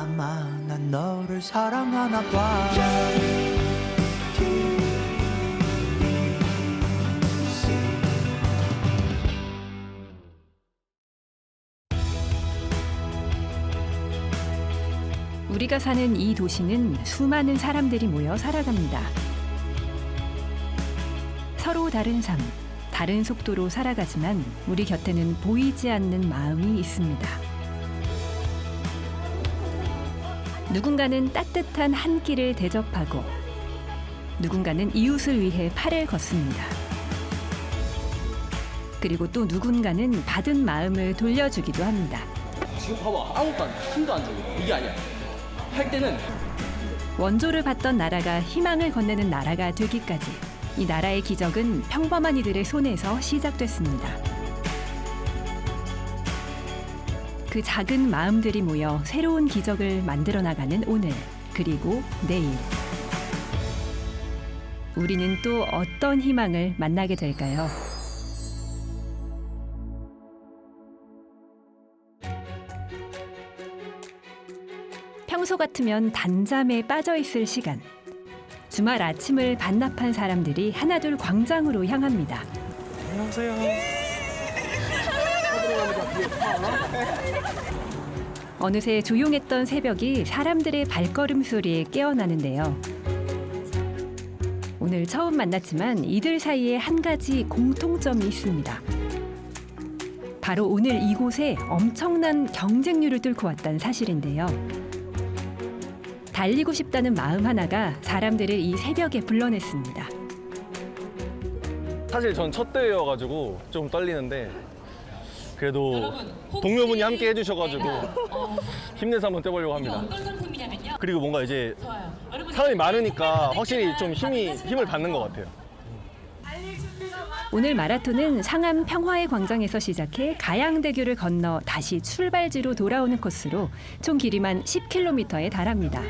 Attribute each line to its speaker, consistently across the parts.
Speaker 1: 아마 난 너를 사랑하나 봐.
Speaker 2: 우리가 사는 이 도시는 수많은 사람들이 모여 살아갑니다. 서로 다른 삶, 다른 속도로 살아가지만 우리 곁에는 보이지 않는 마음이 있습니다. 누군가는 따뜻한 한 끼를 대접하고 누군가는 이웃을 위해 팔을 걷습니다. 그리고 또 누군가는 받은 마음을 돌려주기도 합니다.
Speaker 3: 지금 봐봐, 아무것도 힘도 안 주고 이게 아니야. 할 때는
Speaker 2: 원조를 받던 나라가 희망을 건네는 나라가 되기까지 이 나라의 기적은 평범한 이들의 손에서 시작됐습니다. 그 작은 마음들이 모여 새로운 기적을 만들어 나가는 오늘, 그리고 내일. 우리는 또 어떤 희망을 만나게 될까요? 평소 같으면 단잠에 빠져 있을 시간. 주말 아침을 반납한 사람들이 하나둘 광장으로 향합니다.
Speaker 4: 안녕하세요.
Speaker 2: 어느새 조용했던 새벽이 사람들의 발걸음 소리에 깨어나는데요. 오늘 처음 만났지만 이들 사이에 한 가지 공통점이 있습니다. 바로 오늘 이곳에 엄청난 경쟁률을 뚫고 왔다는 사실인데요. 달리고 싶다는 마음 하나가 사람들을 이 새벽에 불러냈습니다.
Speaker 4: 사실 전 첫 대회여가지고 좀 떨리는데 그래도 동료분이 함께 해주셔가지고 힘내서 한번 뛰어보려고 합니다.
Speaker 5: 어떤 상품이냐면요.
Speaker 4: 그리고 뭔가 이제
Speaker 5: 좋아요. 여러분
Speaker 4: 사람이 많으니까 확실히 좀 힘을 받는 것 같아요.
Speaker 2: 오늘 마라톤은 상암 평화의 광장에서 시작해 가양대교를 건너 다시 출발지로 돌아오는 코스로 총 길이만 10km에 달합니다.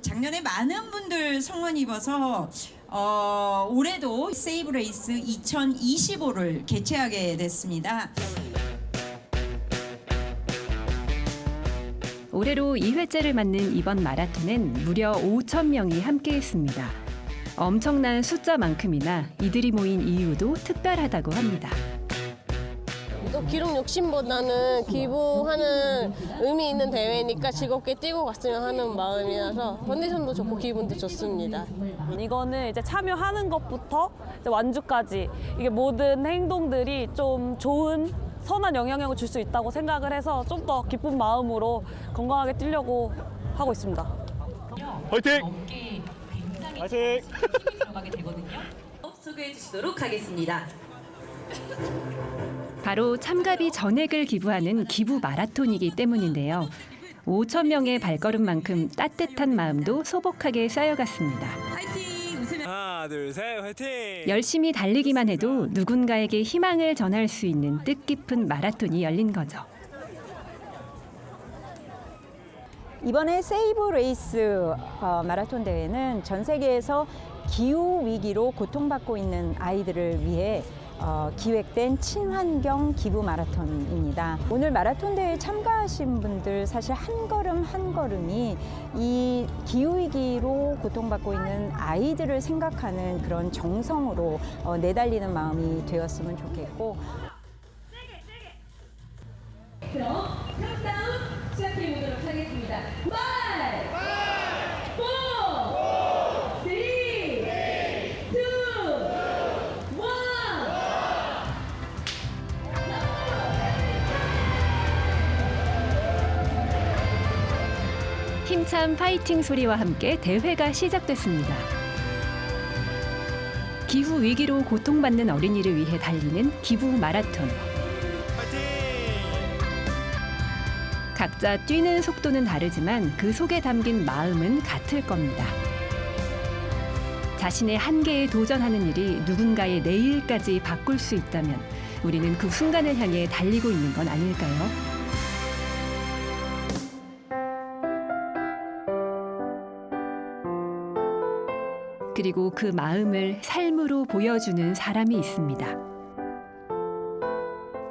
Speaker 6: 작년에 많은 분들 성원 입어서 올해도 세이브 레이스 2025를 개최하게 됐습니다.
Speaker 2: 올해로 2회째를 맞는 이번 마라톤엔 무려 5천 명이 함께했습니다. 엄청난 숫자만큼이나 이들이 모인 이유도 특별하다고 합니다.
Speaker 7: 또 기록 욕심보다는 기부하는 의미 있는 대회니까 즐겁게 뛰고 갔으면 하는 마음이라서 컨디션도 좋고 기분도 좋습니다.
Speaker 8: 이거는 이제 참여하는 것부터 이제 완주까지 이게 모든 행동들이 좀 좋은 선한 영향력을 줄 수 있다고 생각을 해서 좀 더 기쁜 마음으로 건강하게 뛰려고 하고 있습니다.
Speaker 4: 화이팅!
Speaker 5: 어깨에 굉장히
Speaker 4: 화이팅!
Speaker 5: 힘이 들어가게 되거든요. 소개해 주시도록 하겠습니다.
Speaker 2: 바로 참가비 전액을 기부하는 기부 마라톤이기 때문인데요. 5천 명의 발걸음만큼 따뜻한 마음도 소복하게 쌓여갔습니다.
Speaker 5: 파이팅! 웃으면
Speaker 4: 하나, 둘, 셋, 화이팅!
Speaker 2: 열심히 달리기만 해도 누군가에게 희망을 전할 수 있는 뜻깊은 마라톤이 열린 거죠.
Speaker 9: 이번에 세이브 레이스 마라톤 대회는 전 세계에서 기후 위기로 고통받고 있는 아이들을 위해 기획된 친환경 기부 마라톤입니다. 오늘 마라톤 대회에 참가하신 분들 사실 한 걸음 한 걸음이 이 기후 위기로 고통받고 있는 아이들을 생각하는 그런 정성으로 내달리는 마음이 되었으면 좋겠고.
Speaker 5: 그럼 카운트다운 시작해 보도록 하겠습니다. 5, 4, 3, 2, 1.
Speaker 2: 힘찬 파이팅 소리와 함께 대회가 시작됐습니다. 기후 위기로 고통받는 어린이를 위해 달리는 기부 마라톤. 각자 뛰는 속도는 다르지만 그 속에 담긴 마음은 같을 겁니다. 자신의 한계에 도전하는 일이 누군가의 내일까지 바꿀 수 있다면 우리는 그 순간을 향해 달리고 있는 건 아닐까요? 그리고 그 마음을 삶으로 보여주는 사람이 있습니다.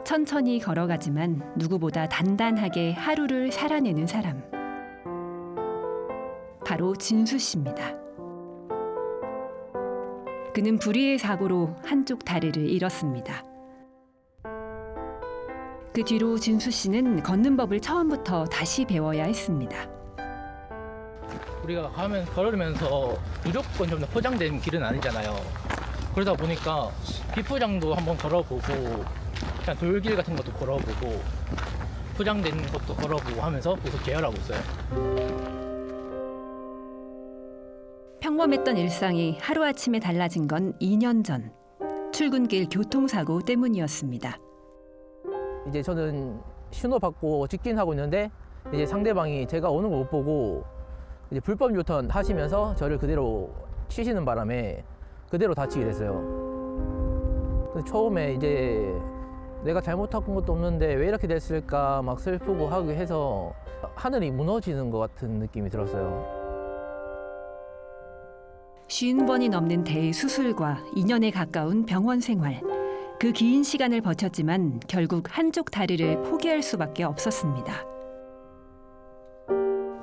Speaker 2: 천천히 걸어가지만 누구보다 단단하게 하루를 살아내는 사람. 바로 진수 씨입니다. 그는 불의의 사고로 한쪽 다리를 잃었습니다. 그 뒤로 진수 씨는 걷는 법을 처음부터 다시 배워야 했습니다.
Speaker 10: 우리가 걸으면서 무조건 좀 포장된 길은 아니잖아요. 그러다 보니까 비포장도 한번 걸어보고 그냥 돌길 같은 것도 걸어보고 포장된 것도 걸어보고 하면서 계속 계열하고 있어요.
Speaker 2: 평범했던 일상이 하루아침에 달라진 건 2년 전 출근길 교통사고 때문이었습니다.
Speaker 10: 이제 저는 신호 받고 직진하고 있는데 이제 상대방이 제가 오는 걸 못 보고 이제 불법 유턴 하시면서 저를 그대로 치시는 바람에 그대로 다치게 됐어요. 근데 처음에 이제 내가 잘못한 것도 없는데 왜 이렇게 됐을까 막 슬프고 하고 해서 하늘이 무너지는 것 같은 느낌이 들었어요.
Speaker 2: 50번이 넘는 대수술과 2년에 가까운 병원 생활. 그 긴 시간을 버텼지만 결국 한쪽 다리를 포기할 수밖에 없었습니다.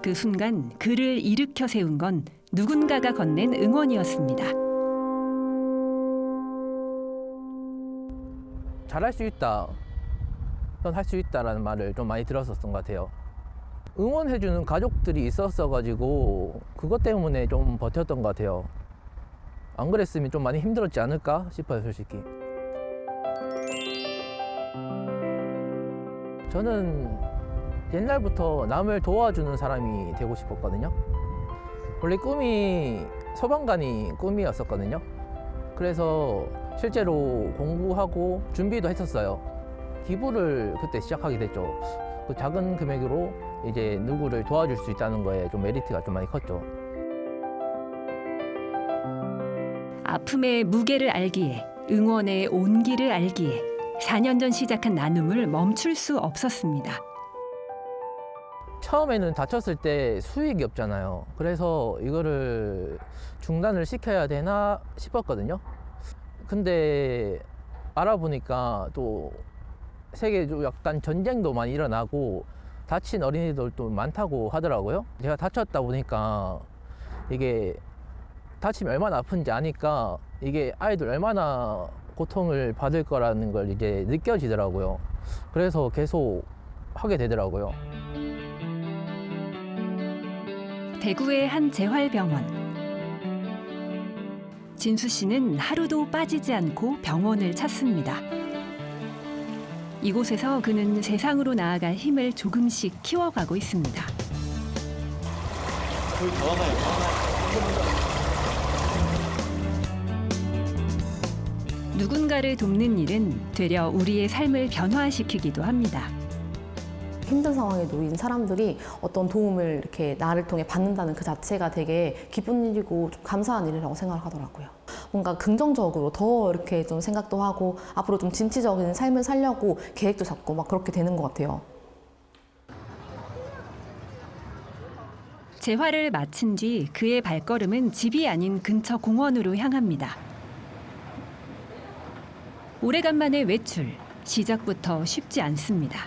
Speaker 2: 그 순간 그를 일으켜 세운 건 누군가가 건넨 응원이었습니다.
Speaker 10: 잘할 수 있다, 넌 할 수 있다라는 말을 좀 많이 들었었던 것 같아요. 응원해주는 가족들이 있었어가지고 그것 때문에 좀 버텼던 것 같아요. 안 그랬으면 좀 많이 힘들었지 않을까 싶어요, 솔직히. 저는 옛날부터 남을 도와주는 사람이 되고 싶었거든요. 원래 꿈이 소방관이 꿈이었었거든요. 그래서 실제로 공부하고 준비도 했었어요. 기부를 그때 시작하게 됐죠. 그 작은 금액으로 이제 누구를 도와줄 수 있다는 거에 좀 메리트가 좀 많이 컸죠.
Speaker 2: 아픔의 무게를 알기에, 응원의 온기를 알기에 4년 전 시작한 나눔을 멈출 수 없었습니다.
Speaker 10: 처음에는 다쳤을 때 수익이 없잖아요. 그래서 이거를 중단을 시켜야 되나 싶었거든요. 근데 알아보니까 또 세계적으로 약간 전쟁도 많이 일어나고 다친 어린이들도 많다고 하더라고요. 제가 다쳤다 보니까 이게 다치면 얼마나 아픈지 아니까 이게 아이들 얼마나 고통을 받을 거라는 걸 이제 느껴지더라고요. 그래서 계속 하게 되더라고요.
Speaker 2: 대구의 한 재활병원. 진수 씨는 하루도 빠지지 않고 병원을 찾습니다. 이곳에서 그는 세상으로 나아갈 힘을 조금씩 키워가고 있습니다. 누군가를 돕는 일은 되려 우리의 삶을 변화시키기도 합니다.
Speaker 11: 힘든 상황에 놓인 사람들이 어떤 도움을 이렇게 나를 통해 받는다는 그 자체가 되게 기쁜 일이고 좀 감사한 일이라고 생각을 하더라고요. 뭔가 긍정적으로 더 이렇게 좀 생각도 하고 앞으로 좀 진취적인 삶을 살려고 계획도 잡고 막 그렇게 되는 것 같아요.
Speaker 2: 재활을 마친 뒤 그의 발걸음은 집이 아닌 근처 공원으로 향합니다. 오래간만의 외출, 시작부터 쉽지 않습니다.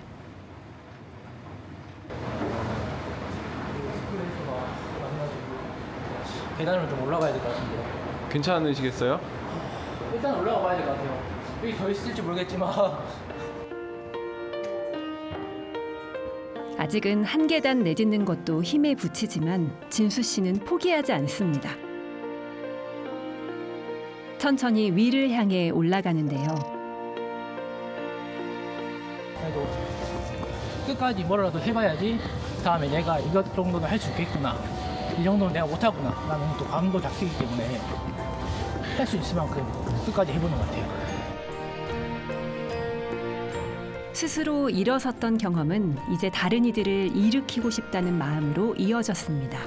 Speaker 10: 계단으로 좀 올라가야 될 것 같은데요.
Speaker 4: 괜찮으시겠어요?
Speaker 10: 일단 올라가 봐야 될 것 같아요. 여기 더 있을지 모르겠지만
Speaker 2: 아직은 한 계단 내딛는 것도 힘에 부치지만 진수 씨는 포기하지 않습니다. 천천히 위를 향해 올라가는데요.
Speaker 10: 그래도 끝까지 뭐라도 해봐야지 다음에 내가 이것 정도는 할 수 있겠구나, 이 정도는 내가 못하구나 라는 또 감도 잡히기 때문에 할 수 있을 만큼 끝까지 해보는 것 같아요.
Speaker 2: 스스로 일어섰던 경험은 이제 다른 이들을 일으키고 싶다는 마음으로 이어졌습니다.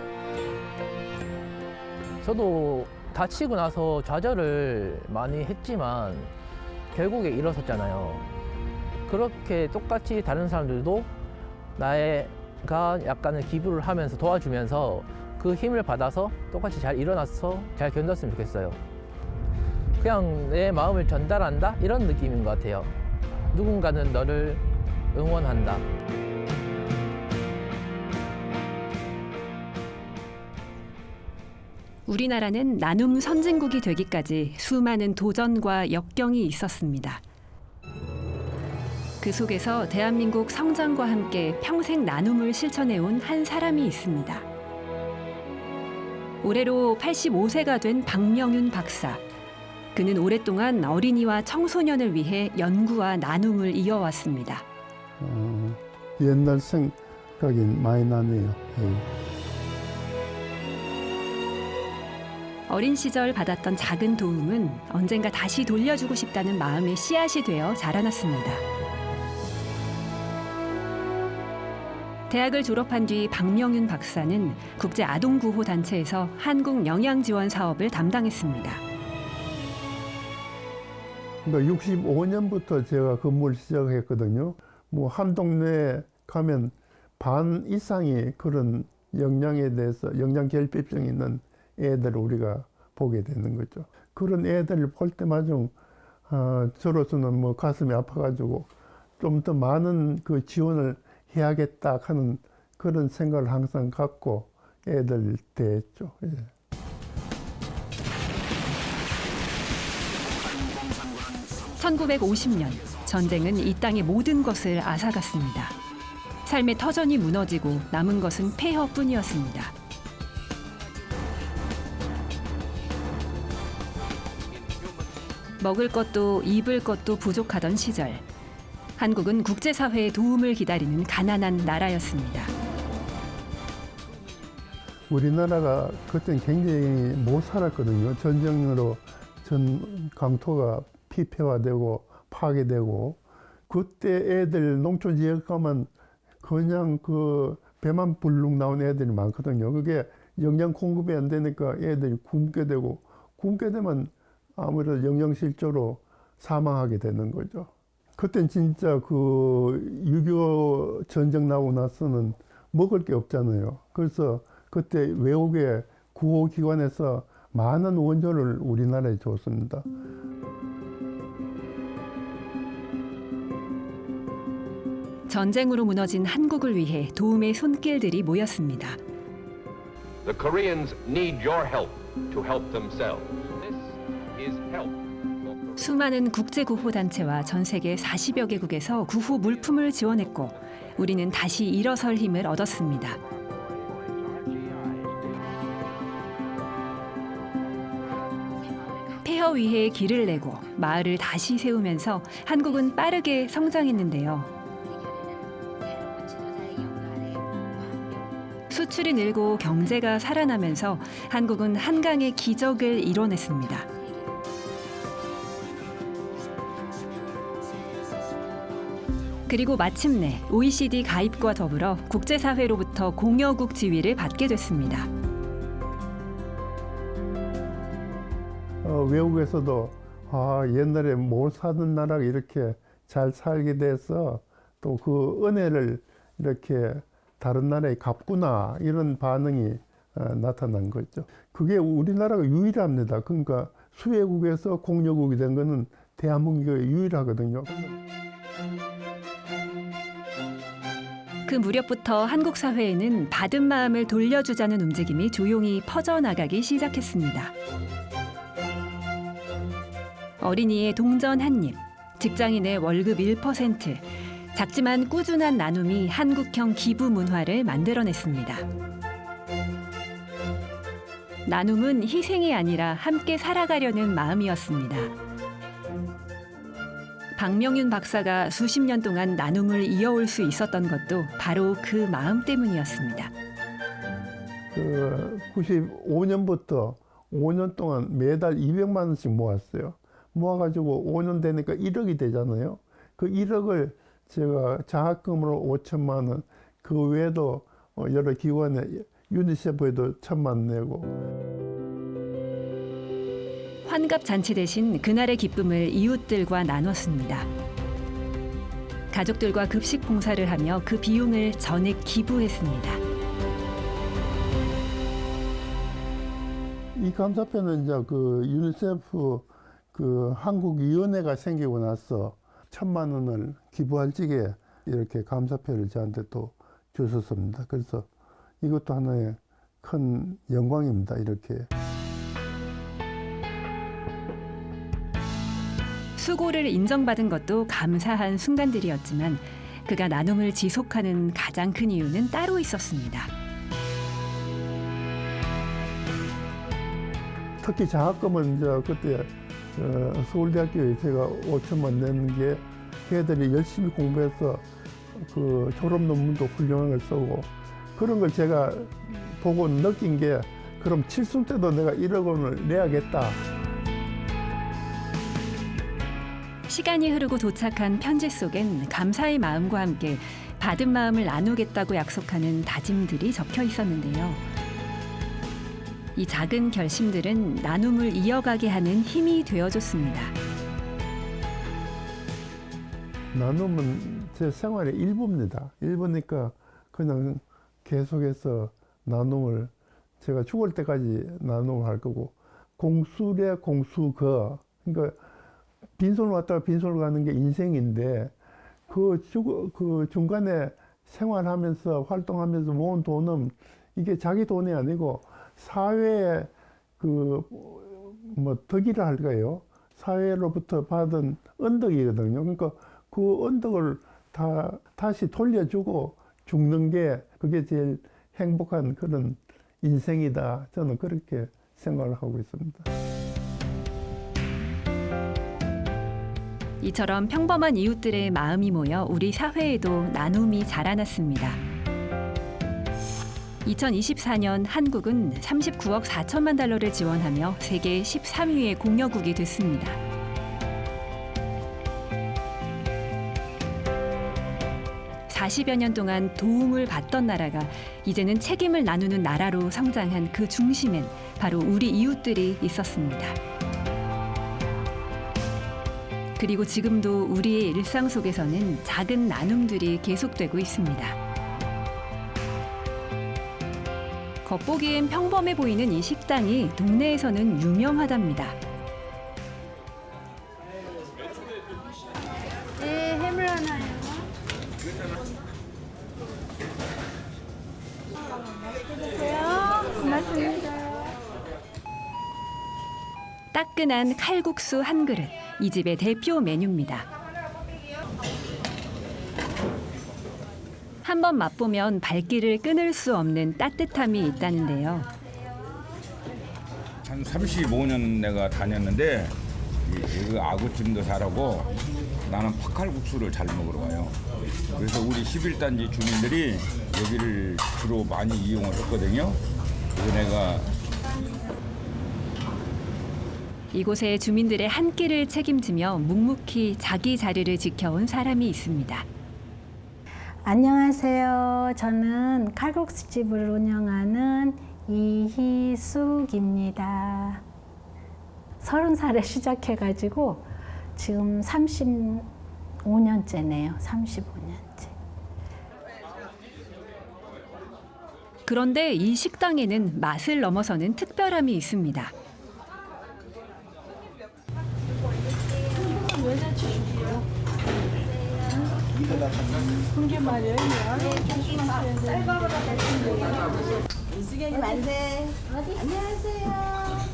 Speaker 10: 저도 다치고 나서 좌절을 많이 했지만 결국에 일어섰잖아요. 그렇게 똑같이 다른 사람들도 나가 약간의 기부를 하면서 도와주면서 그 힘을 받아서 똑같이 잘 일어나서 잘 견뎠으면 좋겠어요. 그냥 내 마음을 전달한다? 이런 느낌인 것 같아요. 누군가는 너를 응원한다.
Speaker 2: 우리나라는 나눔 선진국이 되기까지 수많은 도전과 역경이 있었습니다. 그 속에서 대한민국 성장과 함께 평생 나눔을 실천해온 한 사람이 있습니다. 올해로 85세가 된 박명윤 박사. 그는 오랫동안 어린이와 청소년을 위해 연구와 나눔을 이어왔습니다.
Speaker 12: 옛날 생각이 많이 나네요.
Speaker 2: 어린 시절 받았던 작은 도움은 언젠가 다시 돌려주고 싶다는 마음의 씨앗이 되어 자라났습니다. 대학을 졸업한 뒤 박명윤 박사는 국제아동구호단체에서 한국영양지원 사업을 담당했습니다.
Speaker 12: 그러니까 65년부터 제가 근무를 시작했거든요. 뭐 한 동네에 가면 반 이상이 그런 영양에 대해서 영양결핍증이 있는 애들을 우리가 보게 되는 거죠. 그런 애들을 볼 때마다 저로서는 뭐 가슴이 아파가지고 좀 더 많은 그 지원을 해야겠다 하는 그런 생각을 항상 갖고 애들 대했죠. 예.
Speaker 2: (1950년) 전쟁은 이 땅의 모든 것을 앗아갔습니다. 삶의 터전이 무너지고 남은 것은 폐허뿐이었습니다. 먹을 것도 입을 것도 부족하던 시절, 한국은 국제사회의 도움을 기다리는 가난한 나라였습니다.
Speaker 12: 우리나라가 그때는 굉장히 못 살았거든요. 전쟁으로 전 강토가 피폐화되고 파괴되고, 그때 애들 농촌 지역 가면 그냥 그 배만 불룩 나온 애들이 많거든요. 그게 영양 공급이 안 되니까 애들이 굶게 되고, 굶게 되면 아무래도 영양실조로 사망하게 되는 거죠. 그땐 진짜 그 6.25 전쟁 나고 나서는 먹을 게 없잖아요. 그래서 그때 외국의 구호기관에서 많은 원조를 우리나라에 줬습니다.
Speaker 2: 전쟁으로 무너진 한국을 위해 도움의 손길들이 모였습니다.
Speaker 13: The Koreans need your help to help themselves. This is help.
Speaker 2: 수많은 국제구호단체와 전 세계 40여 개국에서 구호 물품을 지원했고, 우리는 다시 일어설 힘을 얻었습니다. 폐허 위에 길을 내고 마을을 다시 세우면서 한국은 빠르게 성장했는데요. 수출이 늘고 경제가 살아나면서 한국은 한강의 기적을 이뤄냈습니다. 그리고 마침내 OECD 가입과 더불어 국제사회로부터 공여국 지위를 받게 됐습니다.
Speaker 12: 외국에서도 옛날에 못 사는 나라가 이렇게 잘 살게 돼서 또 그 은혜를 이렇게 다른 나라에 갚구나, 이런 반응이 나타난 거죠. 그게 우리나라가 유일합니다. 그러니까 수혜국에서 공여국이 된 거는 대한민국이 유일하거든요.
Speaker 2: 그 무렵부터 한국 사회에는 받은 마음을 돌려주자는 움직임이 조용히 퍼져나가기 시작했습니다. 어린이의 동전 한 입, 직장인의 월급 1%, 작지만 꾸준한 나눔이 한국형 기부 문화를 만들어냈습니다. 나눔은 희생이 아니라 함께 살아가려는 마음이었습니다. 박명윤 박사가 수십 년 동안 나눔을 이어올 수 있었던 것도 바로 그 마음 때문이었습니다.
Speaker 12: 95년부터 5년 동안 매달 200만 원씩 모았어요. 모아가지고 5년 되니까 1억이 되잖아요. 그 1억을 제가 장학금으로 5천만 원, 그 외에도 여러 기관에 유니세프에도 1,000만 원 내고.
Speaker 2: 환갑 잔치 대신 그날의 기쁨을 이웃들과 나눴습니다. 가족들과 급식 봉사를 하며 그 비용을 전액 기부했습니다.
Speaker 12: 이 감사표는 이제 그 유니세프 그 한국위원회가 생기고 나서 1,000만 원을 기부할 적에 이렇게 감사표를 저한테 또 주셨습니다. 그래서 이것도 하나의 큰 영광입니다. 이렇게.
Speaker 2: 수고를 인정받은 것도 감사한 순간들이었지만 그가 나눔을 지속하는 가장 큰 이유는 따로 있었습니다.
Speaker 12: 특히 장학금은 그때 서울대학교에 제가 5천만 내는 게 걔들이 열심히 공부해서 그 졸업 논문도 훌륭한 걸 쓰고 그런 걸 제가 보고 느낀 게 그럼 칠순 때도 내가 1억 원을 내야겠다.
Speaker 2: 시간이 흐르고 도착한 편지 속엔 감사의 마음과 함께 받은 마음을 나누겠다고 약속하는 다짐들이 적혀 있었는데요. 이 작은 결심들은 나눔을 이어가게 하는 힘이 되어줬습니다.
Speaker 12: 나눔은 제 생활의 일부입니다. 일부니까 그냥 계속해서 나눔을 제가 죽을 때까지 나눔을 할 거고 공수래 공수거 그러니까 빈손을 왔다가 빈손을 가는 게 인생인데 그 중간에 생활하면서 활동하면서 모은 돈은 이게 자기 돈이 아니고 사회에 덕이라 할까요? 사회로부터 받은 언덕이거든요. 그러니까 그 언덕을 다시 돌려주고 죽는 게 그게 제일 행복한 그런 인생이다. 저는 그렇게 생각을 하고 있습니다.
Speaker 2: 이처럼 평범한 이웃들의 마음이 모여 우리 사회에도 나눔이 자라났습니다. 2024년 한국은 39억 4천만 달러를 지원하며 세계 13위의 공여국이 됐습니다. (40여 년) 동안 도움을 받던 나라가 이제는 책임을 나누는 나라로 성장한 그 중심엔 바로 우리 이웃들이 있었습니다. 그리고 지금도 우리의 일상 속에서는 작은 나눔들이 계속되고 있습니다. 겉보기엔 평범해 보이는 이 식당이 동네에서는 유명하답니다.
Speaker 14: 네, 해물 하나요. 맛있게 드세요. 고맙습니다.
Speaker 2: 따끈한 칼국수 한 그릇, 이 집의 대표 메뉴입니다. 한번 맛보면 발길을 끊을 수 없는 따뜻함이 있다는데요.
Speaker 15: 한 35년 내가 다녔는데 이 아구찜도 잘하고 나는 팥칼국수를 잘 먹으러 가요. 그래서 우리 11단지 주민들이 여기를 주로 많이 이용을 했거든요. 그래서 내가
Speaker 2: 이곳에 주민들의 한 끼를 책임지며 묵묵히 자기 자리를 지켜온 사람이 있습니다.
Speaker 14: 안녕하세요. 저는 칼국수집을 운영하는 이희숙입니다. 30살에 시작해가지고 지금 35년째네요. 35년째.
Speaker 2: 그런데 이 식당에는 맛을 넘어서는 특별함이 있습니다.
Speaker 14: 그게 말이에요. 이수경이 만세. 어디? 안녕하세요.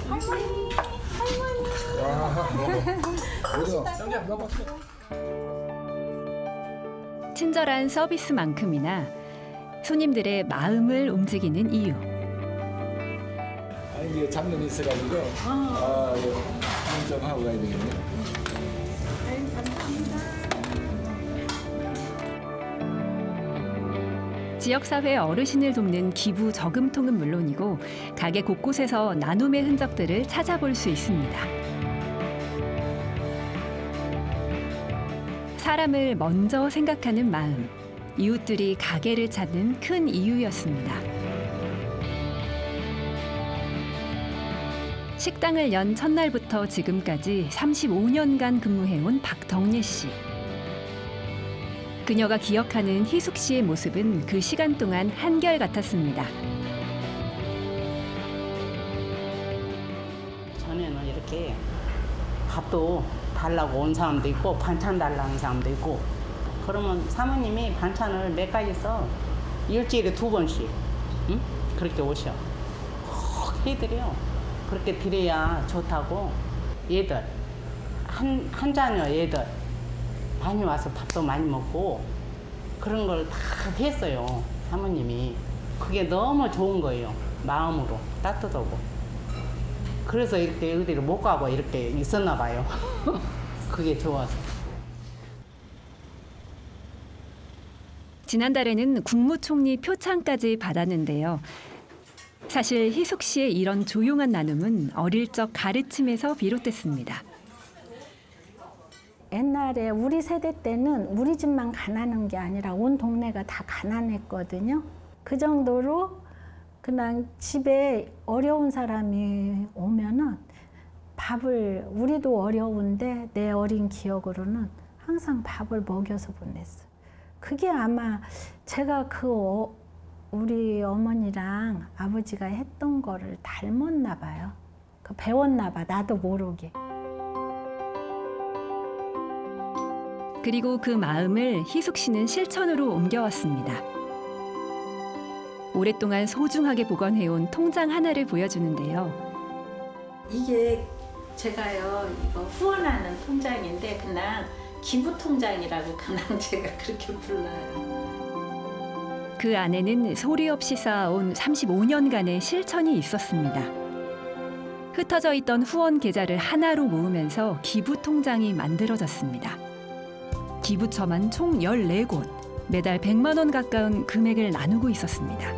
Speaker 14: 할머니.
Speaker 2: 친절한 서비스만큼이나 손님들의 마음을 움직이는 이유.
Speaker 16: 아니 이게 잡념이 있어가지고 인정하고 가야 되겠네.
Speaker 2: 지역사회 어르신을 돕는 기부 저금통은 물론이고 가게 곳곳에서 나눔의 흔적들을 찾아볼 수 있습니다. 사람을 먼저 생각하는 마음, 이웃들이 가게를 찾는 큰 이유였습니다. 식당을 연 첫날부터 지금까지 35년간 근무해온 박덕례 씨. 그녀가 기억하는 희숙 씨의 모습은 그 시간 동안 한결같았습니다.
Speaker 17: 전에는 이렇게 밥도 달라고 온 사람도 있고 반찬 달라는 사람도 있고 그러면 사모님이 반찬을 몇 가지 써 일주일에 2번씩 응? 그렇게 오셔 꼭 해드려 그렇게 드려야 좋다고 얘들 한 자녀 얘들 많이 와서 밥도 많이 먹고 그런 걸 다 했어요 사모님이 그게 너무 좋은 거예요 마음으로 따뜻하고 그래서 이렇게 어디를 못 가고 이렇게 있었나 봐요 그게 좋아서
Speaker 2: 지난달에는 국무총리 표창까지 받았는데요. 사실 희숙 씨의 이런 조용한 나눔은 어릴 적 가르침에서 비롯됐습니다.
Speaker 14: 옛날에 우리 세대 때는 우리 집만 가난한 게 아니라 온 동네가 다 가난했거든요. 그 정도로 그냥 집에 어려운 사람이 오면은 밥을 우리도 어려운데 내 어린 기억으로는 항상 밥을 먹여서 보냈어요. 그게 아마 제가 우리 어머니랑 아버지가 했던 거를 닮았나 봐요. 배웠나 봐, 나도 모르게.
Speaker 2: 그리고 그 마음을 희숙 씨는 실천으로 옮겨왔습니다. 오랫동안 소중하게 보관해온 통장 하나를 보여주는데요.
Speaker 14: 이게 제가요, 이거 후원하는 통장인데 그냥 기부 통장이라고 그냥 제가 그렇게 불러요.
Speaker 2: 그 안에는 소리 없이 쌓아온 35년간의 실천이 있었습니다. 흩어져 있던 후원 계좌를 하나로 모으면서 기부 통장이 만들어졌습니다. 기부처만 총 14곳, 매달 100만 원 가까운 금액을 나누고 있었습니다.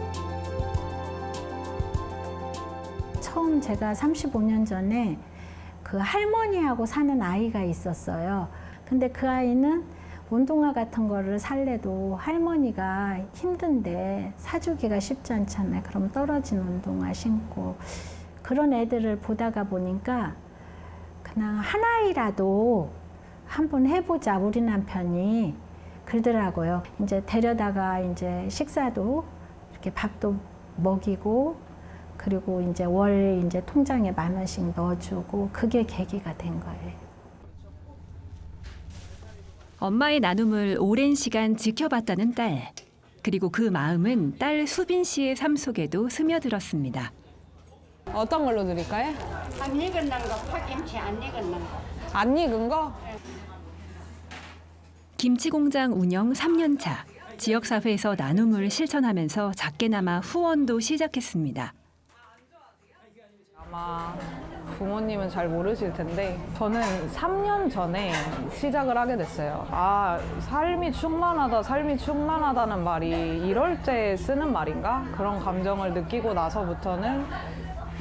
Speaker 14: 처음 제가 35년 전에 그 할머니하고 사는 아이가 있었어요. 근데 그 아이는 운동화 같은 거를 살래도 할머니가 힘든데 사주기가 쉽지 않잖아요. 그럼 떨어진 운동화 신고 그런 애들을 보다가 보니까 그냥 하나이라도 한번 해보자 우리 남편이 그러더라고요. 이제 데려다가 이제 식사도 이렇게 밥도 먹이고 그리고 이제 월 이제 통장에 10,000원씩 넣어주고 그게 계기가 된 거예요.
Speaker 2: 엄마의 나눔을 오랜 시간 지켜봤다는 딸. 그리고 그 마음은 딸 수빈 씨의 삶 속에도 스며들었습니다.
Speaker 7: 어떤 걸로 드릴까요?
Speaker 18: 안 익은 거, 파김치 안 익은 거.
Speaker 7: 안 익은 거?
Speaker 2: 김치 공장 운영 3년 차. 지역사회에서 나눔을 실천하면서 작게나마 후원도 시작했습니다.
Speaker 19: 아마 부모님은 잘 모르실 텐데 저는 3년 전에 시작을 하게 됐어요. 아, 삶이 충만하다는 말이 이럴 때 쓰는 말인가? 그런 감정을 느끼고 나서부터는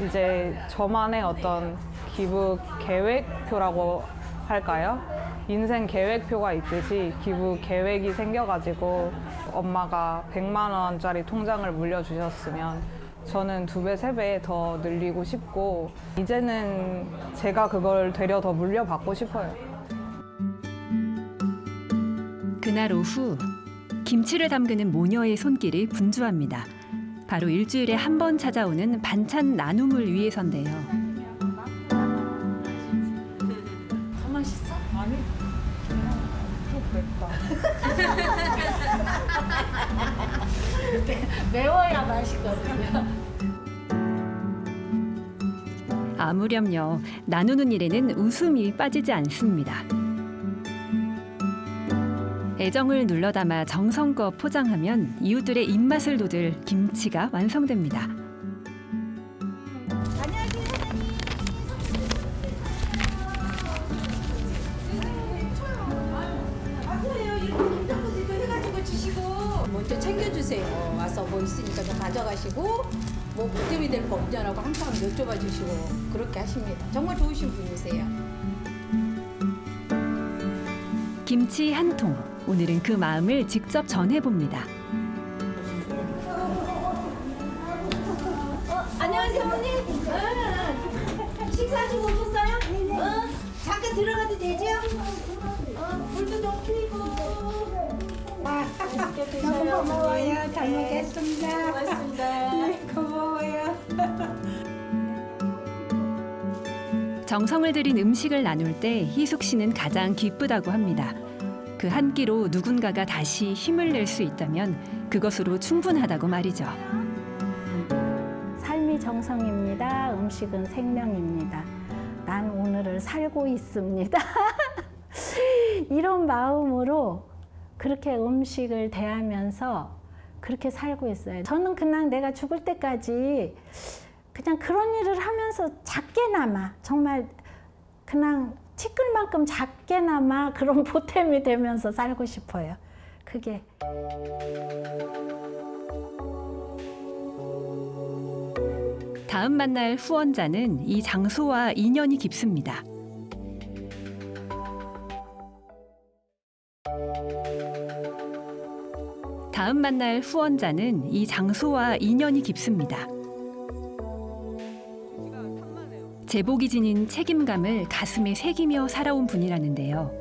Speaker 19: 이제 저만의 어떤 기부 계획표라고 할까요? 인생 계획표가 있듯이 기부 계획이 생겨가지고 엄마가 100만 원짜리 통장을 물려주셨으면 저는 2배, 3배 더 늘리고 싶고 이제는 제가 그걸 되려 더 물려받고 싶어요.
Speaker 2: 그날 오후 김치를 담그는 모녀의 손길이 분주합니다. 바로 일주일에 한 번 찾아오는 반찬 나눔을 위해서인데요.
Speaker 14: 더 맛있어?
Speaker 19: 아니, 좀 맵다.
Speaker 14: 매워야 맛있거든요.
Speaker 2: 아무렴요. 나누는 일에는 웃음이 빠지지 않습니다. 애정을 눌러담아 정성껏 포장하면 이웃들의 입맛을 돋을 김치가 완성됩니다.
Speaker 20: 먼저 챙겨주세요. 와서 뭐 있으니까 좀 가져가시고 뭐 보탬이 될 거 없냐라고 항상 여쭤봐 주시고 그렇게 하십니다. 정말 좋으신 분이세요.
Speaker 2: 김치 한 통. 오늘은 그 마음을 직접 전해봅니다.
Speaker 14: 안녕하세요, 어머니. 식사 좀 오셨어요? 잠깐 들어가도 되죠? 물도 좀 피고. 너무 고마워요. 잘 먹겠습니다. 고맙습니다. 네, 고마워요.
Speaker 2: 정성을 들인 음식을 나눌 때 희숙 씨는 가장 기쁘다고 합니다. 그 한 끼로 누군가가 다시 힘을 낼 수 있다면 그것으로 충분하다고 말이죠.
Speaker 14: 삶이 정성입니다. 음식은 생명입니다. 난 오늘을 살고 있습니다. 이런 마음으로 그렇게 음식을 대하면서 그렇게 살고 있어요. 저는 그냥 내가 죽을 때까지 그냥 그런 일을 하면서 작게나마 정말 그냥 티끌만큼 작게나마 그런 보탬이 되면서 살고 싶어요. 그게.
Speaker 2: 다음 만날 후원자는 이 장소와 인연이 깊습니다. 다음 만날 후원자는 이 장소와 인연이 깊습니다. 제복이 지닌 책임감을 가슴에 새기며 살아온 분이라는데요.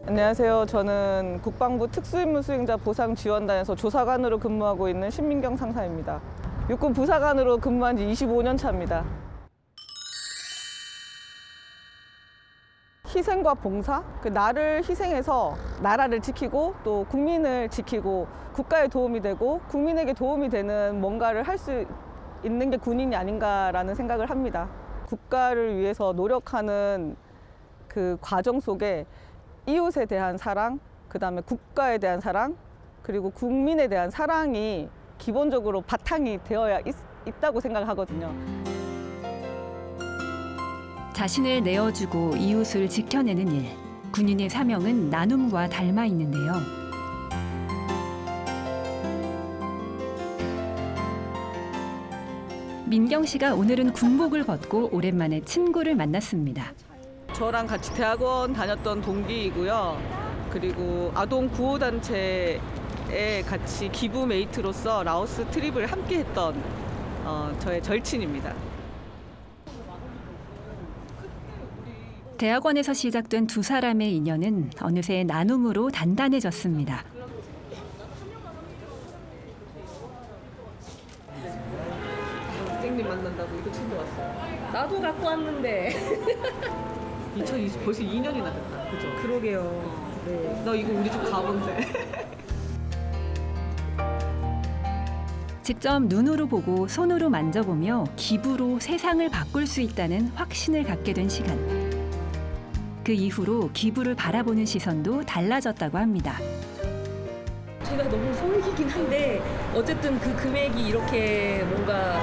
Speaker 19: 안녕하세요. 저는 국방부 특수임무 수행자 보상지원단에서 조사관으로 근무하고 있는 신민경 상사입니다. 육군 부사관으로 근무한 지 25년 차입니다. 희생과 봉사, 나를 희생해서 나라를 지키고 또 국민을 지키고 국가에 도움이 되고 국민에게 도움이 되는 뭔가를 할 수 있는 게 군인이 아닌가라는 생각을 합니다. 국가를 위해서 노력하는 그 과정 속에 이웃에 대한 사랑, 그다음에 국가에 대한 사랑, 그리고 국민에 대한 사랑이 기본적으로 바탕이 되어야 있다고 생각하거든요.
Speaker 2: 자신을 내어주고 이웃을 지켜내는 일. 군인의 사명은 나눔과 닮아 있는데요. 민경 씨가 오늘은 군복을 벗고 오랜만에 친구를 만났습니다.
Speaker 19: 저랑 같이 대학원 다녔던 동기이고요. 그리고 아동 구호단체에 같이 기부 메이트로서 라오스 트립을 함께 했던 저의 절친입니다.
Speaker 2: 대학원에서 시작된 두 사람의 인연은 어느새 나눔으로 단단해졌습니다.
Speaker 19: 선생님 만난다고 이거 챙겨왔어요.
Speaker 7: 나도 갖고 왔는데.
Speaker 19: 2020 벌써 2년이나 됐다. 그죠?
Speaker 7: 그러게요. 네.
Speaker 19: 너 이거 우리 집 가본데.
Speaker 2: 직접 눈으로 보고 손으로 만져보며 기부로 세상을 바꿀 수 있다는 확신을 갖게 된 시간. 그 이후로 기부를 바라보는 시선도 달라졌다고 합니다.
Speaker 7: 제가 너무 소액이긴 한데 어쨌든 그 금액이 이렇게 뭔가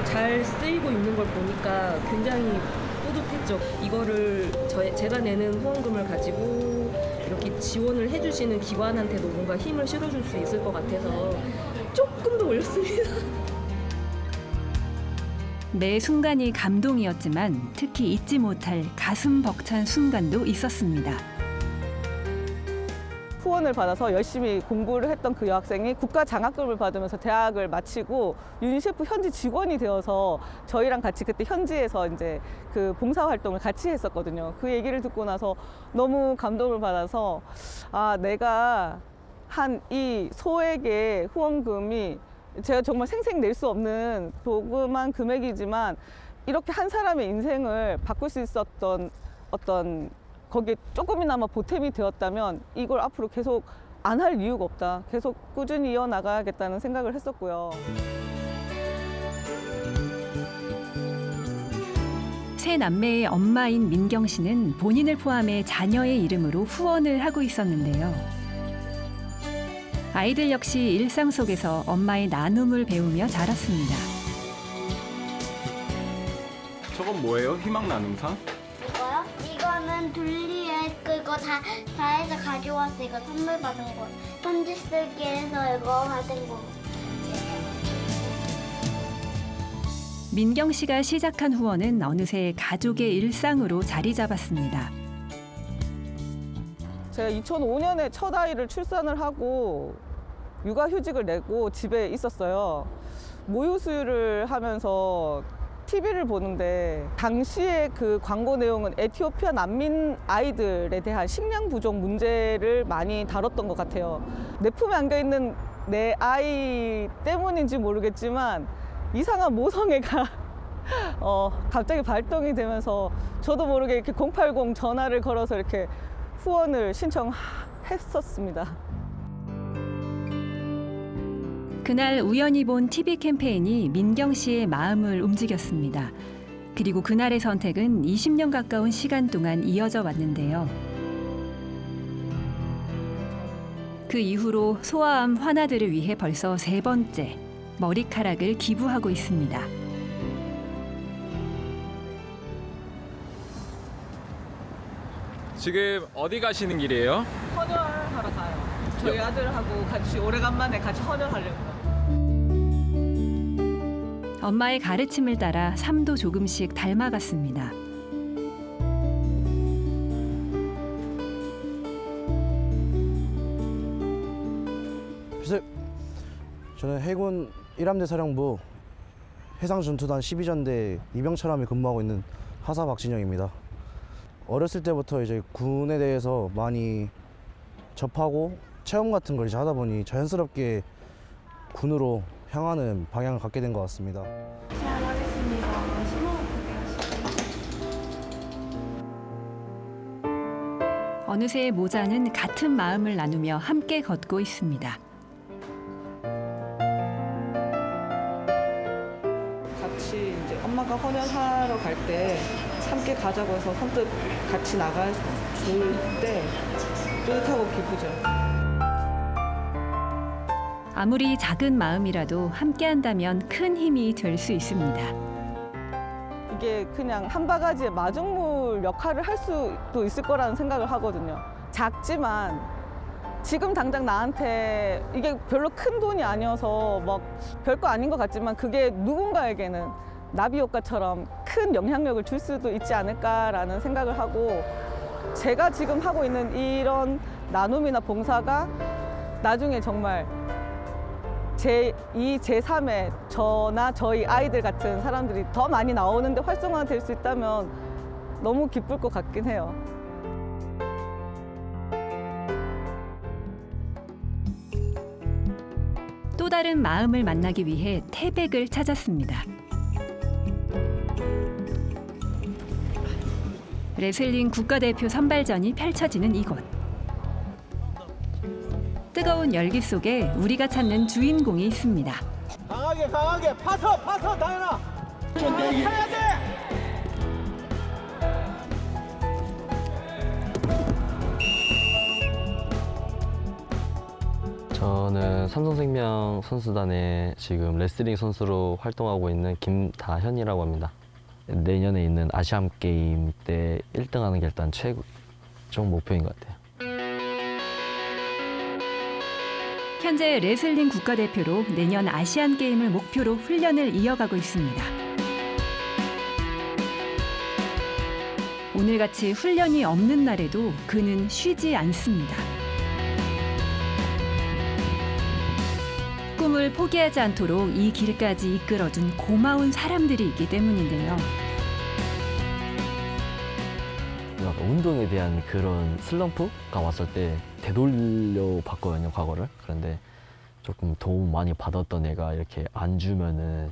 Speaker 7: 잘 쓰이고 있는 걸 보니까 굉장히 뿌듯했죠. 이거를 제가 내는 후원금을 가지고 이렇게 지원을 해주시는 기관한테도 뭔가 힘을 실어줄 수 있을 것 같아서 조금 더 올렸습니다.
Speaker 2: 매 순간이 감동이었지만 특히 잊지 못할 가슴 벅찬 순간도 있었습니다.
Speaker 19: 후원을 받아서 열심히 공부를 했던 그 여학생이 국가 장학금을 받으면서 대학을 마치고 유니세프 현지 직원이 되어서 저희랑 같이 그때 현지에서 이제 그 봉사 활동을 같이 했었거든요. 그 얘기를 듣고 나서 너무 감동을 받아서 아, 내가 한 이 소액의 후원금이 제가 정말 생생 낼 수 없는 조그만 금액이지만 이렇게 한 사람의 인생을 바꿀 수 있었던 어떤 거기에 조금이나마 보탬이 되었다면 이걸 앞으로 계속 안 할 이유가 없다. 계속 꾸준히 이어나가야겠다는 생각을 했었고요.
Speaker 2: 세 남매의 엄마인 민경 씨는 본인을 포함해 자녀의 이름으로 후원을 하고 있었는데요. 아이들 역시 일상 속에서 엄마의 나눔을 배우며 자랐습니다.
Speaker 4: 저건 뭐예요? 희망 나눔사?
Speaker 21: 이거요? 이거는 둘리에 그거 다 해서 가져왔어. 이거 선물 받은 거. 편지 쓰기 해서 이거 받은 거.
Speaker 2: 민경 씨가 시작한 후원은 어느새 가족의 일상으로 자리 잡았습니다.
Speaker 19: 제가 2005년에 첫 아이를 출산을 하고 육아휴직을 내고 집에 있었어요. 모유수유를 하면서 TV를 보는데 당시에 그 광고 내용은 에티오피아 난민 아이들에 대한 식량 부족 문제를 많이 다뤘던 것 같아요. 내 품에 안겨있는 내 아이 때문인지 모르겠지만 이상한 모성애가
Speaker 1: 갑자기 발동이 되면서 저도 모르게 이렇게 080 전화를 걸어서 이렇게 후원을 신청했었습니다.
Speaker 2: 그날 우연히 본 TV 캠페인이 민경 씨의 마음을 움직였습니다. 그리고 그날의 선택은 20년 가까운 시간 동안 이어져 왔는데요. 그 이후로 소아암 환아들을 위해 벌써 3번째 머리카락을 기부하고 있습니다.
Speaker 22: 지금 어디 가시는 길이에요?
Speaker 1: 헌혈하러 가요. 저희 아들하고 같이 오래간만에 같이 헌혈하려고요.
Speaker 2: 엄마의 가르침을 따라 삶도 조금씩 닮아갔습니다.
Speaker 23: 저는 해군 1함대 사령부 해상전투단 12전대 이병철함에 근무하고 있는 하사 박진영입니다. 어렸을 때부터 이제 군에 대해서 많이 접하고 체험 같은 걸 이제 하다 보니 자연스럽게 군으로 향하는 방향을 갖게 된 것 같습니다.
Speaker 2: 어느새 모자는 같은 마음을 나누며 함께 걷고 있습니다.
Speaker 1: 같이 이제 엄마가 헌혈하러 갈 때 함께 가자고 해서 선뜻 같이 나갈 때 뿌듯하고 기쁘죠.
Speaker 2: 아무리 작은 마음이라도 함께한다면 큰 힘이 될 수 있습니다.
Speaker 1: 이게 그냥 한 바가지의 마중물 역할을 할 수도 있을 거라는 생각을 하거든요. 작지만 지금 당장 나한테 이게 별로 큰 돈이 아니어서 막 별거 아닌 것 같지만 그게 누군가에게는 나비 효과처럼 큰 영향력을 줄 수도 있지 않을까라는 생각을 하고 제가 지금 하고 있는 이런 나눔이나 봉사가 나중에 정말 제2, 제3의 저나 저희 아이들 같은 사람들이 더 많이 나오는데 활성화될 수 있다면 너무 기쁠 것 같긴 해요.
Speaker 2: 또 다른 마음을 만나기 위해 태백을 찾았습니다. 레슬링 국가대표 선발전이 펼쳐지는 이곳. 뜨거운 열기 속에 우리가 찾는 주인공이 있습니다.
Speaker 24: 강하게 파서 다현아 해야 돼.
Speaker 25: 저는 삼성생명 선수단에 지금 레슬링 선수로 활동하고 있는 김다현이라고 합니다. 내년에 있는 아시안 게임 때 1등하는 게 일단 최종 목표인 것 같아요.
Speaker 2: 현재 레슬링 국가대표로 내년 아시안 게임을 목표로 훈련을 이어가고 있습니다. 오늘같이 훈련이 없는 날에도 그는 쉬지 않습니다. 꿈을 포기하지 않도록 이 길까지 이끌어준 고마운 사람들이 있기 때문인데요.
Speaker 25: 운동에 대한 그런 슬럼프가 왔을 때 되돌려 봤거든요, 과거를. 그런데 조금 도움 많이 받았던 애가 이렇게 안 주면은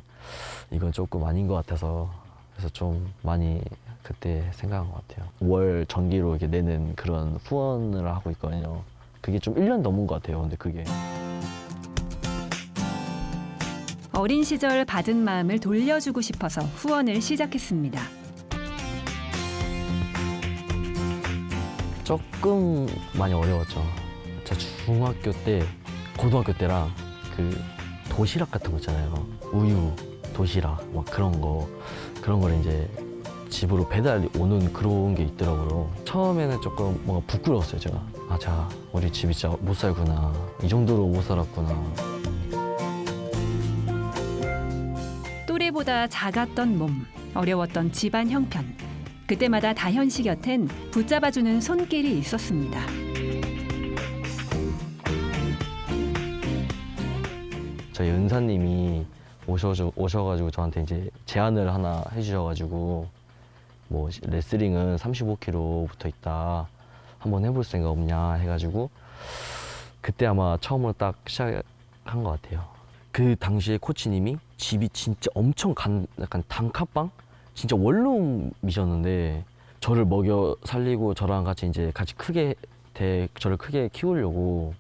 Speaker 25: 이건 조금 아닌 것 같아서 그래서 좀 많이 그때 생각한 것 같아요. 월 정기로 이렇게 내는 그런 후원을 하고 있거든요. 그게 좀 1년 넘은 것 같아요, 근데 그게.
Speaker 2: 어린 시절 받은 마음을 돌려주고 싶어서 후원을 시작했습니다.
Speaker 25: 조금 많이 어려웠죠. 저 중학교 때, 고등학교 때랑 그 도시락 같은 거 있잖아요. 우유, 도시락, 막 그런 거를 이제 집으로 배달 오는 그런 게 있더라고요. 처음에는 조금 뭔가 부끄러웠어요, 제가. 자, 우리 집이 진짜 못 살구나. 이 정도로 못 살았구나.
Speaker 2: 또래보다 작았던 몸, 어려웠던 집안 형편. 그때마다 다현 씨 곁엔 붙잡아주는 손길이 있었습니다.
Speaker 25: 저희 은사님이 오셔가지고 저한테 이제 제안을 하나 해주셔가지고 뭐 레슬링은 35kg 붙어 있다. 한번 해볼 생각 없냐 해가지고 그때 아마 처음으로 딱 시작한 것 같아요. 그 당시에 코치님이 집이 진짜 엄청 약간 단칸방? 진짜 원룸이셨는데 저를 먹여 살리고 저랑 같이 이제 저를 크게 키우려고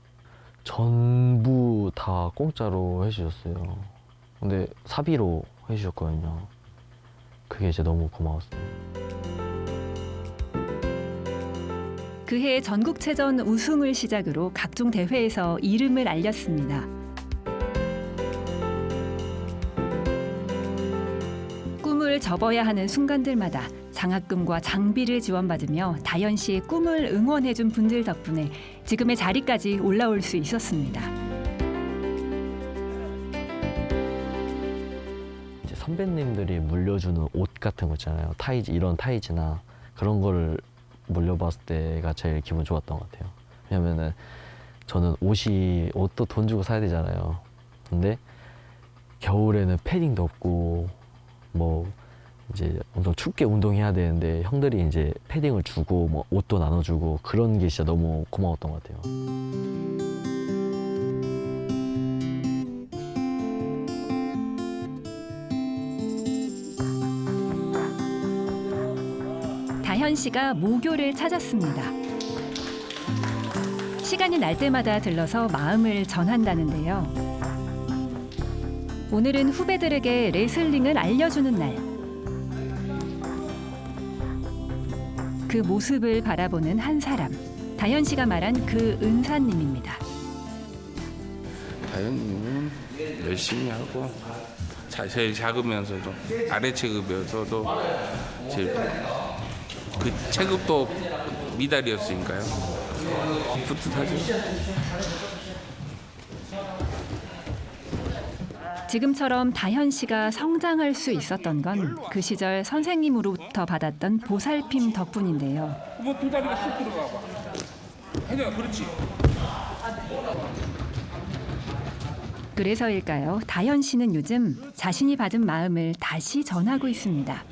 Speaker 25: 전부 다 공짜로 해주셨어요. 근데 사비로 해주셨거든요. 그게 이제 너무 고마웠어요.
Speaker 2: 그해 전국체전 우승을 시작으로 각종 대회에서 이름을 알렸습니다. 꿈을 접어야 하는 순간들마다 장학금과 장비를 지원받으며 다현 씨의 꿈을 응원해준 분들 덕분에 지금의 자리까지 올라올 수 있었습니다.
Speaker 25: 이제 선배님들이 물려주는 옷 같은 거 있잖아요. 이런 타이즈나 그런 거를 물려봤을 때가 제일 기분 좋았던 것 같아요. 왜냐면은 저는 옷도 돈 주고 사야 되잖아요. 근데 겨울에는 패딩도 없고 뭐 이제 엄청 춥게 운동해야 되는데 형들이 이제 패딩을 주고 뭐 옷도 나눠주고 그런 게 진짜 너무 고마웠던 것 같아요.
Speaker 2: 다현 씨가 모교를 찾았습니다. 시간이 날 때마다 들러서 마음을 전한다는데요. 오늘은 후배들에게 레슬링을 알려주는 날. 그 모습을 바라보는 한 사람. 다현 씨가 말한 그 은사님입니다.
Speaker 3: 다현님은 열심히 하고 제일 작으면서도 아래 체급이어서도 제일 그 체급도 미달이었으니까요. 뿌듯하죠.
Speaker 2: 지금처럼 다현 씨가 성장할 수 있었던 건 그 시절 선생님으로부터 받았던 보살핌 덕분인데요.
Speaker 3: 뭐 두 다리가 쑥 들어가 봐. 혜정아, 그렇지.
Speaker 2: 그래서일까요? 다현 씨는 요즘 자신이 받은 마음을 다시 전하고 있습니다.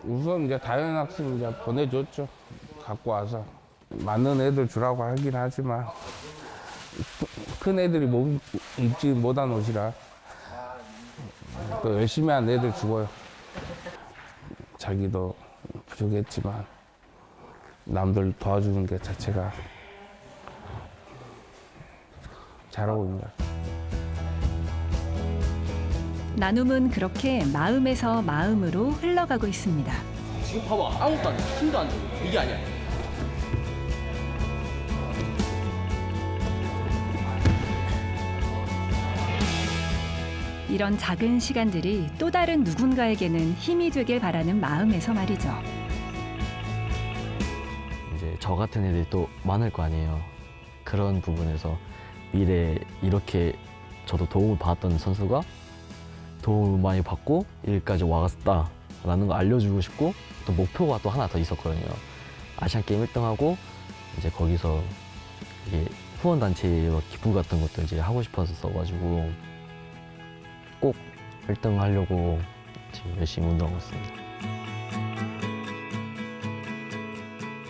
Speaker 3: 우선 이제 다현 학생 이제 보내줬죠. 갖고 와서 많은 애들 주라고 하긴 하지만 큰 애들이 못 입지 못한 옷이라 또 열심히 한 애들 주고요. 자기도 부족했지만 남들 도와주는 게 자체가 잘하고 있는 것 같아요.
Speaker 2: 나눔은 그렇게 마음에서 마음으로 흘러가고 있습니다.
Speaker 5: 지금 봐봐, 아무것도 안 돼. 힘도 안 돼. 이게 아니야.
Speaker 2: 이런 작은 시간들이 또 다른 누군가에게는 힘이 되길 바라는 마음에서 말이죠.
Speaker 25: 이제 저 같은 애들이 또 많을 거 아니에요. 그런 부분에서 미래에 이렇게 저도 도움을 받았던 선수가 도움을 많이 받고 여기까지 와갔다라는 거 알려주고 싶고 또 목표가 또 하나 더 있었거든요. 아시안게임 1등하고 이제 거기서 이게 후원단체 기부 같은 것도 이제 하고 싶었어가지고 꼭 1등 하려고 지금 열심히 운동하고 있습니다.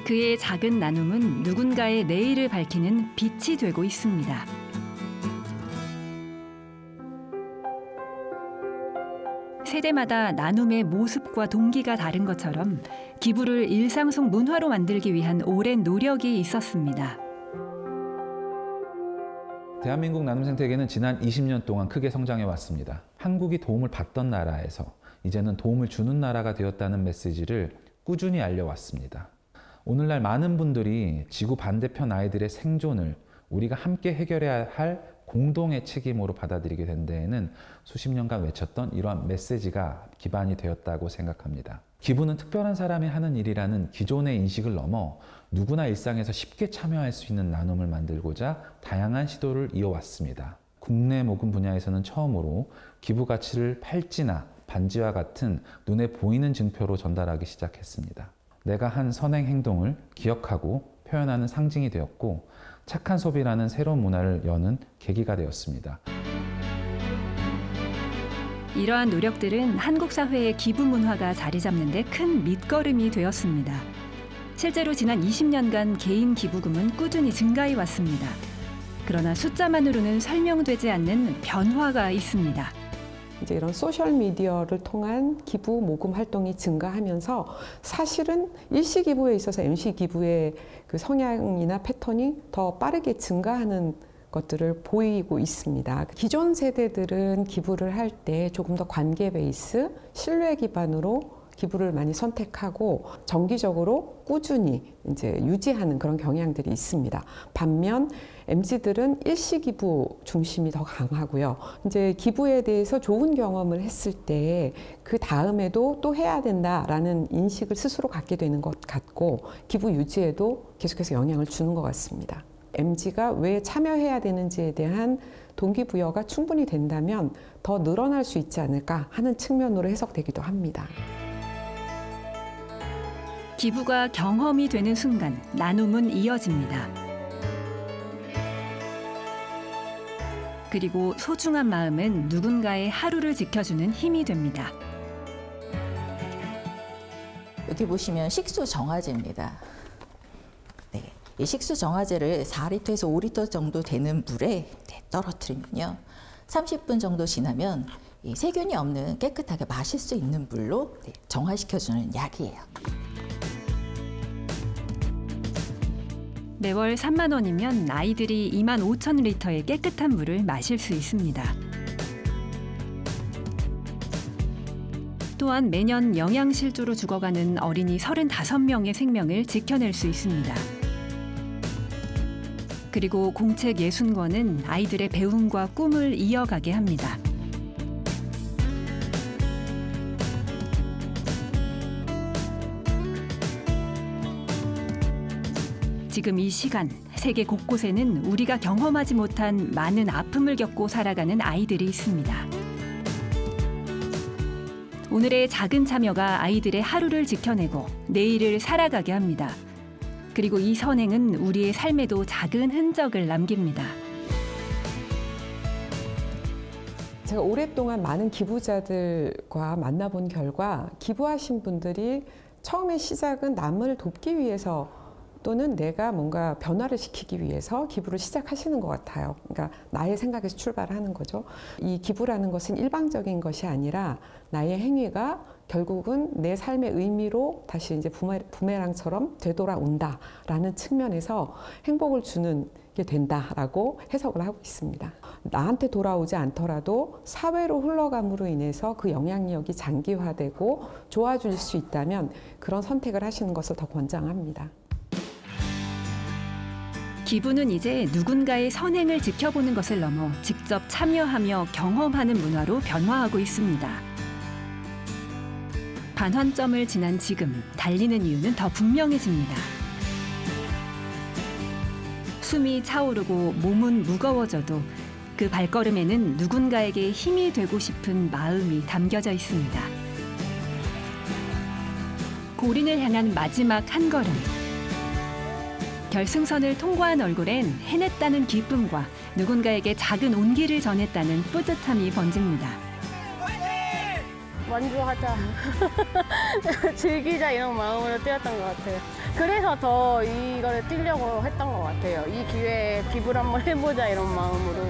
Speaker 2: 그의 작은 나눔은 누군가의 내일을 밝히는 빛이 되고 있습니다. 세대마다 나눔의 모습과 동기가 다른 것처럼 기부를 일상 속 문화로 만들기 위한 오랜 노력이 있었습니다.
Speaker 6: 대한민국 나눔 생태계는 지난 20년 동안 크게 성장해 왔습니다. 한국이 도움을 받던 나라에서 이제는 도움을 주는 나라가 되었다는 메시지를 꾸준히 알려왔습니다. 오늘날 많은 분들이 지구 반대편 아이들의 생존을 우리가 함께 해결해야 할 공동의 책임으로 받아들이게 된 데에는 수십 년간 외쳤던 이러한 메시지가 기반이 되었다고 생각합니다. 기부는 특별한 사람이 하는 일이라는 기존의 인식을 넘어 누구나 일상에서 쉽게 참여할 수 있는 나눔을 만들고자 다양한 시도를 이어왔습니다. 국내 모금 분야에서는 처음으로 기부 가치를 팔찌나 반지와 같은 눈에 보이는 증표로 전달하기 시작했습니다. 내가 한 선행 행동을 기억하고 표현하는 상징이 되었고 착한 소비라는 새로운 문화를 여는 계기가 되었습니다.
Speaker 2: 이러한 노력들은 한국 사회의 기부 문화가 자리 잡는 데 큰 밑거름이 되었습니다. 실제로 지난 20년간 개인 기부금은 꾸준히 증가해 왔습니다. 그러나 숫자만으로는 설명되지 않는 변화가 있습니다.
Speaker 8: 이제 이런 소셜 미디어를 통한 기부 모금 활동이 증가하면서 사실은 일시 기부에 있어서 MC 기부의 그 성향이나 패턴이 더 빠르게 증가하는 것들을 보이고 있습니다. 기존 세대들은 기부를 할 때 조금 더 관계 베이스, 신뢰 기반으로 기부를 많이 선택하고 정기적으로 꾸준히 이제 유지하는 그런 경향들이 있습니다. 반면 MZ들은 일시 기부 중심이 더 강하고요. 이제 기부에 대해서 좋은 경험을 했을 때 그 다음에도 또 해야 된다라는 인식을 스스로 갖게 되는 것 같고 기부 유지에도 계속해서 영향을 주는 것 같습니다. MZ가 왜 참여해야 되는지에 대한 동기부여가 충분히 된다면 더 늘어날 수 있지 않을까 하는 측면으로 해석되기도 합니다.
Speaker 2: 기부가 경험이 되는 순간 나눔은 이어집니다. 그리고 소중한 마음은 누군가의 하루를 지켜주는 힘이 됩니다.
Speaker 9: 여기 보시면 식수 정화제입니다. 네, 이 식수 정화제를 4리터에서 5리터 정도 되는 물에 떨어뜨리면요. 30분 정도 지나면 이 세균이 없는 깨끗하게 마실 수 있는 물로 정화시켜주는 약이에요.
Speaker 2: 매월 3만 원이면 아이들이 2만 5천 리터의 깨끗한 물을 마실 수 있습니다. 또한 매년 영양실조로 죽어가는 어린이 35명의 생명을 지켜낼 수 있습니다. 그리고 공책 60권은 아이들의 배움과 꿈을 이어가게 합니다. 지금 이 시간, 세계 곳곳에는 우리가 경험하지 못한 많은 아픔을 겪고 살아가는 아이들이 있습니다. 오늘의 작은 참여가 아이들의 하루를 지켜내고 내일을 살아가게 합니다. 그리고 이 선행은 우리의 삶에도 작은 흔적을 남깁니다.
Speaker 8: 제가 오랫동안 많은 기부자들과 만나본 결과 기부하신 분들이 처음에 시작은 남을 돕기 위해서 또는 내가 뭔가 변화를 시키기 위해서 기부를 시작하시는 것 같아요. 그러니까 나의 생각에서 출발하는 거죠. 이 기부라는 것은 일방적인 것이 아니라 나의 행위가 결국은 내 삶의 의미로 다시 이제 부메랑처럼 되돌아온다라는 측면에서 행복을 주는 게 된다라고 해석을 하고 있습니다. 나한테 돌아오지 않더라도 사회로 흘러감으로 인해서 그 영향력이 장기화되고 좋아질 수 있다면 그런 선택을 하시는 것을 더 권장합니다.
Speaker 2: 기부는 이제 누군가의 선행을 지켜보는 것을 넘어 직접 참여하며 경험하는 문화로 변화하고 있습니다. 반환점을 지난 지금 달리는 이유는 더 분명해집니다. 숨이 차오르고 몸은 무거워져도 그 발걸음에는 누군가에게 힘이 되고 싶은 마음이 담겨져 있습니다. 고린을 향한 마지막 한 걸음. 결승선을 통과한 얼굴엔 해냈다는 기쁨과 누군가에게 작은 온기를 전했다는 뿌듯함이 번집니다.
Speaker 10: 완주하자, 즐기자 이런 마음으로 뛰었던 것 같아요. 그래서 더 이거를 뛰려고 했던 것 같아요. 이 기회에 기부를 한번 해보자 이런 마음으로.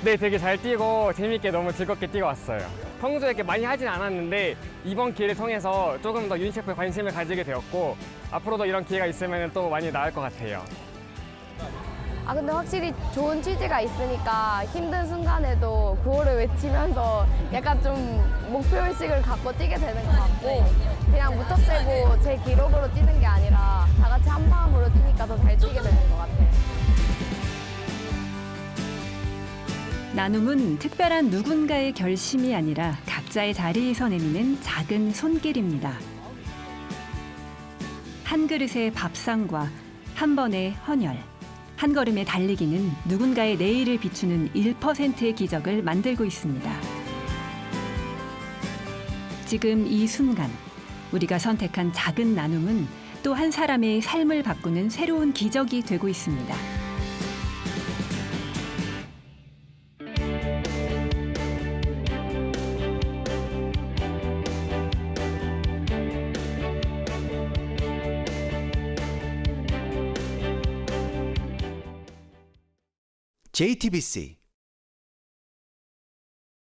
Speaker 11: 네, 되게 잘 뛰고 재밌게 너무 즐겁게 뛰어 왔어요. 평소에 이렇게 많이 하진 않았는데 이번 기회를 통해서 조금 더 유니세프에 관심을 가지게 되었고 앞으로도 이런 기회가 있으면 또 많이 나을 것 같아요.
Speaker 13: 근데 확실히 좋은 취지가 있으니까 힘든 순간에도 구호를 외치면서 약간 좀 목표의식을 갖고 뛰게 되는 것 같고 그냥 무턱대고 제 기록으로 뛰는 게 아니라 다 같이 한 마음으로 뛰니까 더 잘 뛰게 되는 것 같아요.
Speaker 2: 나눔은 특별한 누군가의 결심이 아니라 각자의 자리에서 내미는 작은 손길입니다. 한 그릇의 밥상과 한 번의 헌혈, 한 걸음의 달리기는 누군가의 내일을 비추는 1%의 기적을 만들고 있습니다. 지금 이 순간 우리가 선택한 작은 나눔은 또 한 사람의 삶을 바꾸는 새로운 기적이 되고 있습니다.
Speaker 12: JTBC